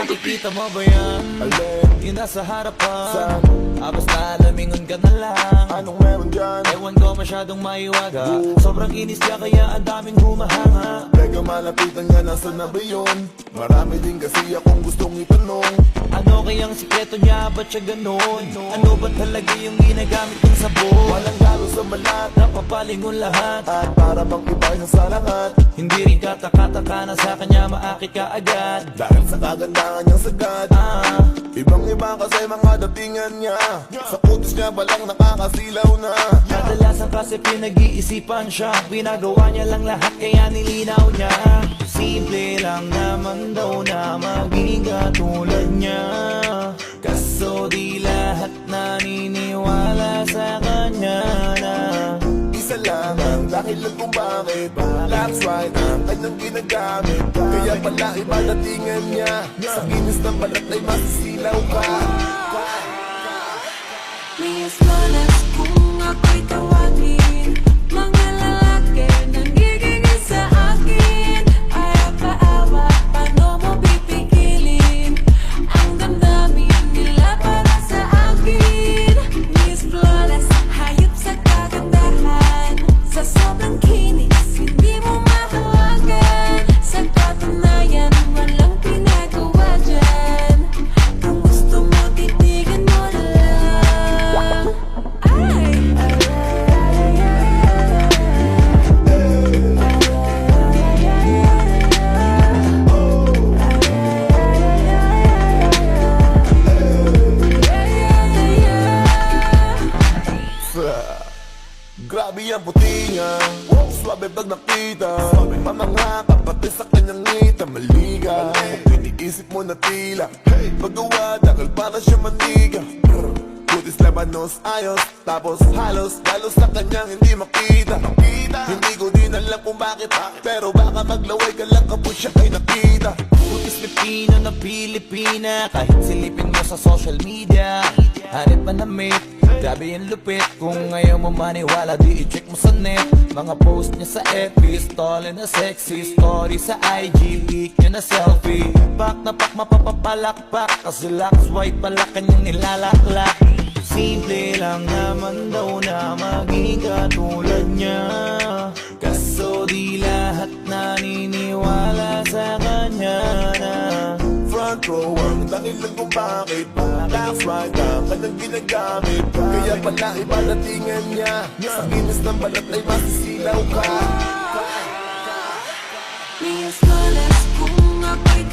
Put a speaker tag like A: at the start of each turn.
A: Nakikita mo ba yan?
B: Alin?
A: Yung nasa harapan.
B: Saan?
A: Basta lamingon ka na lang.
B: Anong meron dyan?
A: Ewan ko masyadong maiwaga. Sobrang inis ka kaya ang daming humahanga.
B: Teka malapitan nga, nasa na ba yun? Marami din kasi akong gustong itanong.
A: Ano kayang sikreto niya? Ba't siya ganon? Ano ba talaga yung ginagamit ng sabon?
B: Walang galo sa malat
A: Napapalingon lahat.
B: at para bang iba yung sa lahat.
A: Hindi rin kataka-taka na sa kanya maakit ka agad.
B: Dahil sa kagandahan niyang sagad, ibang iba kasi mga datingan niya. Sa kutis niya balang nakakasilaw na.
A: Kadalasan kasi pinag-iisipan siya. Pinagawa niya lang lahat kaya nilinaw niya. Simple lang naman daw na maging katulad niya. Kaso di lahat naniniwala sa kanya na
B: Isa lang ang dahilan kung bakit That's right ang kanyang ginagamit. Kaya pala iba datingan niya. Sa kinis ng balat ay masisilaw ka.
C: May esmalas kung ako'y tawagin. Mga lalaki nanggigigil sa akin. Ayaw paawa, paano mo pipigilin ang damdamin nila para sa akin? Miss Flawless, hayop sa kagandahan. Sa sobrang kinis, hindi mo mahawagan. Sa katunayan, walang pinagawa dyan. Kung gusto mo, titigan mo na lang. Ay,
B: Grabe ang puti niya, swabe pag nakita. Mamangha ka pati sa kanyang ngita. Maliga, kung iniisip mo na tila paggawa dahil para siya maniga. Kutis labanos ayos, tapos halos galos sa kanyang hindi makita. Hindi ko din alam kung bakit, pero baka maglaway ka lang kapag siya ay nakita.
A: Putis Pipino na Pilipina. Kahit silipin mo sa social media, hanip manamit, grabe yung lupit. Kung ayaw mo maniwala, di i-check mo sa net. Mga post niya sa FB, stall na sexy. Story sa IG, peak niya na selfie. Pak na pak mapapapalakpak, kasi lax white pala kanyang nilalaklak. Simple lang naman daw na maging katulad niya. Kaso di lahat naniniwala sa kanya na
B: Front row ang dahilan kung bakit That's right ang kanyang ginagamit. Kaya pala iba datingan niya. Sa kinis ng balat ay masisilaw ka.
C: may esmalas kung ako'y